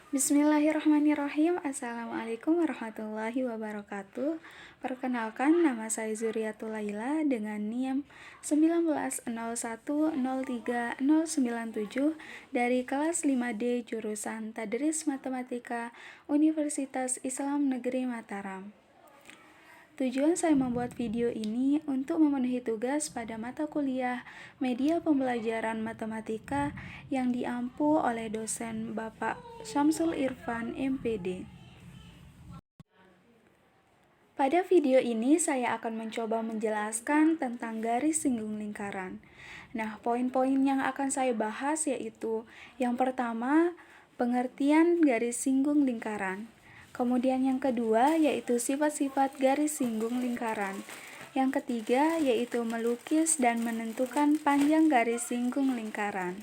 Bismillahirrahmanirrahim. Assalamualaikum warahmatullahi wabarakatuh. Perkenalkan, nama saya Zuriatul Laila dengan NIM 19010397 dari kelas 5D jurusan Tadris Matematika Universitas Islam Negeri Mataram. Tujuan saya membuat video ini untuk memenuhi tugas pada mata kuliah Media Pembelajaran Matematika yang diampu oleh dosen Bapak Syamsul Irfan, MPD. Pada video ini saya akan mencoba menjelaskan tentang garis singgung lingkaran. Nah, poin-poin yang akan saya bahas yaitu yang pertama, pengertian garis singgung lingkaran. Kemudian yang kedua yaitu sifat-sifat garis singgung lingkaran. Yang ketiga yaitu melukis dan menentukan panjang garis singgung lingkaran.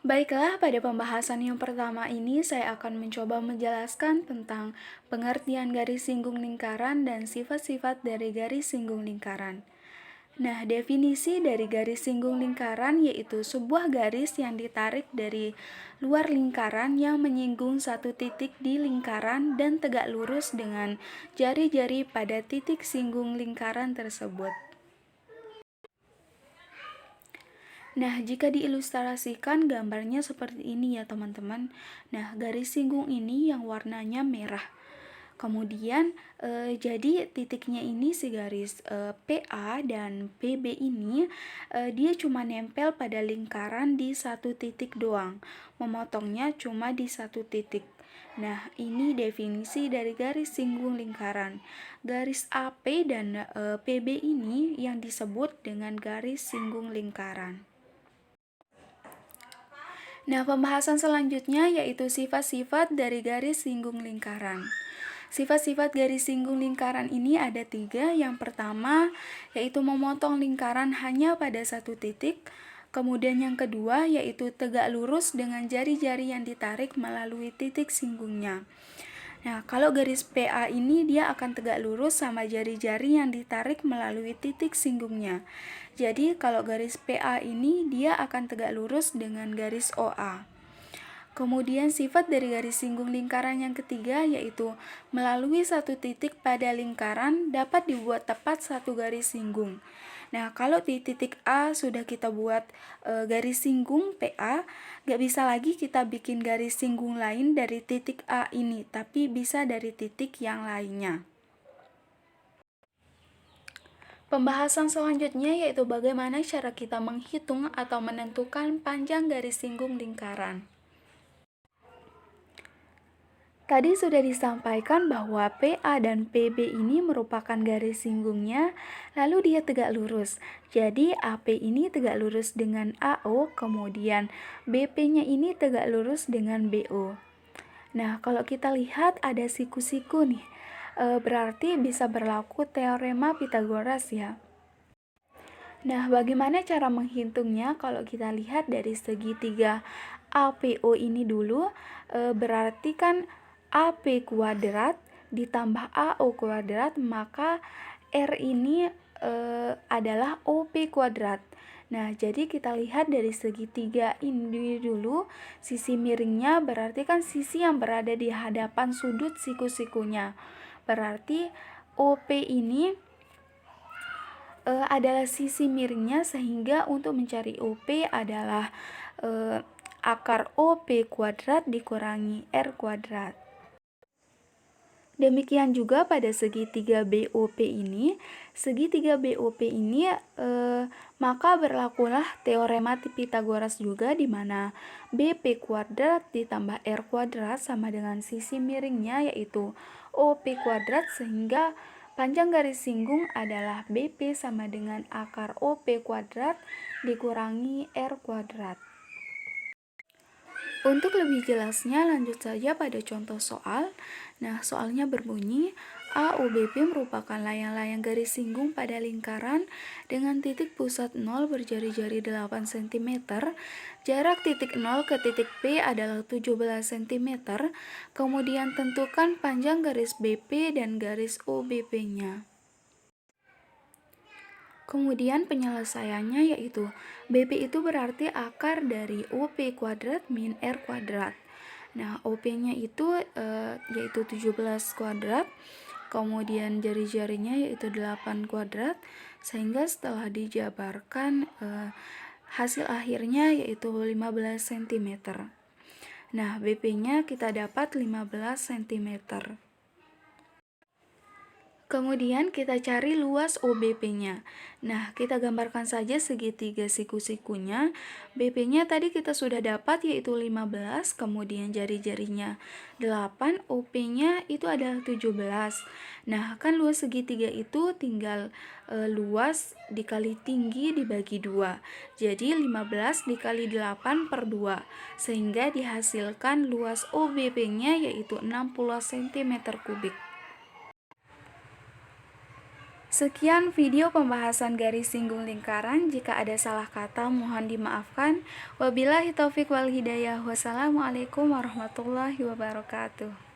Baiklah, pada pembahasan yang pertama ini saya akan mencoba menjelaskan tentang pengertian garis singgung lingkaran dan sifat-sifat dari garis singgung lingkaran. Nah, definisi dari garis singgung lingkaran yaitu sebuah garis yang ditarik dari luar lingkaran yang menyinggung satu titik di lingkaran dan tegak lurus dengan jari-jari pada titik singgung lingkaran tersebut. Nah, jika diilustrasikan gambarnya seperti ini ya teman-teman. Nah, garis singgung ini yang warnanya merah. Kemudian jadi titiknya ini si garis PA dan PB ini dia cuma nempel pada lingkaran di satu titik doang. Memotongnya cuma di satu titik. Nah, ini definisi dari garis singgung lingkaran. Garis AP dan PB ini yang disebut dengan garis singgung lingkaran. Nah, pembahasan selanjutnya yaitu sifat-sifat dari garis singgung lingkaran. Sifat-sifat garis singgung lingkaran ini ada 3. Yang pertama yaitu memotong lingkaran hanya pada satu titik. Kemudian yang kedua yaitu tegak lurus dengan jari-jari yang ditarik melalui titik singgungnya. Nah, kalau garis PA ini dia akan tegak lurus sama jari-jari yang ditarik melalui titik singgungnya. Jadi, kalau garis PA ini dia akan tegak lurus dengan garis OA. Kemudian sifat dari garis singgung lingkaran yang ketiga yaitu melalui satu titik pada lingkaran dapat dibuat tepat satu garis singgung. Nah, kalau di titik A sudah kita buat garis singgung PA, gak bisa lagi kita bikin garis singgung lain dari titik A ini, tapi bisa dari titik yang lainnya. Pembahasan selanjutnya yaitu bagaimana cara kita menghitung atau menentukan panjang garis singgung lingkaran. Tadi sudah disampaikan bahwa PA dan PB ini merupakan garis singgungnya, lalu dia tegak lurus. Jadi AP ini tegak lurus dengan AO, kemudian BP-nya ini tegak lurus dengan BO. Nah, kalau kita lihat ada siku-siku nih, berarti bisa berlaku teorema Pitagoras ya. Nah, bagaimana cara menghitungnya? Kalau kita lihat dari segitiga APO ini dulu, berarti kan AP kuadrat ditambah AO kuadrat, maka R ini adalah OP kuadrat. Nah, jadi kita lihat dari segitiga ini dulu, sisi miringnya berarti kan sisi yang berada di hadapan sudut siku-sikunya. Berarti OP ini adalah sisi miringnya, sehingga untuk mencari OP adalah akar OP kuadrat dikurangi R kuadrat. Demikian juga pada segitiga BOP ini. Segitiga BOP ini maka berlakulah teorema Pitagoras juga, di mana BP kuadrat ditambah R kuadrat sama dengan sisi miringnya yaitu OP kuadrat, sehingga panjang garis singgung adalah BP sama dengan akar OP kuadrat dikurangi R kuadrat. Untuk lebih jelasnya lanjut saja pada contoh soal. Nah, soalnya berbunyi AUBP merupakan layang-layang garis singgung pada lingkaran dengan titik pusat 0 berjari-jari 8 cm. Jarak titik 0 ke titik P adalah 17 cm. Kemudian tentukan panjang garis BP dan garis OBP-nya. Kemudian penyelesaiannya yaitu BP itu berarti akar dari OP kuadrat min R kuadrat. Nah, OP-nya itu yaitu 17 kuadrat, kemudian jari-jarinya yaitu 8 kuadrat, sehingga setelah dijabarkan hasil akhirnya yaitu 15 cm. Nah, BP-nya kita dapat 15 cm. Kemudian kita cari luas OBP-nya. Nah, kita gambarkan saja segitiga siku-sikunya. BP-nya tadi kita sudah dapat yaitu 15, kemudian jari-jarinya 8, OP-nya itu adalah 17. Nah, kan luas segitiga itu tinggal luas dikali tinggi dibagi 2. Jadi 15 dikali 8 per 2, sehingga dihasilkan luas OBP-nya yaitu 60 cm kubik. Sekian video pembahasan garis singgung lingkaran. Jika ada salah kata mohon dimaafkan. Wabillahi taufik wal hidayah. Wassalamualaikum warahmatullahi wabarakatuh.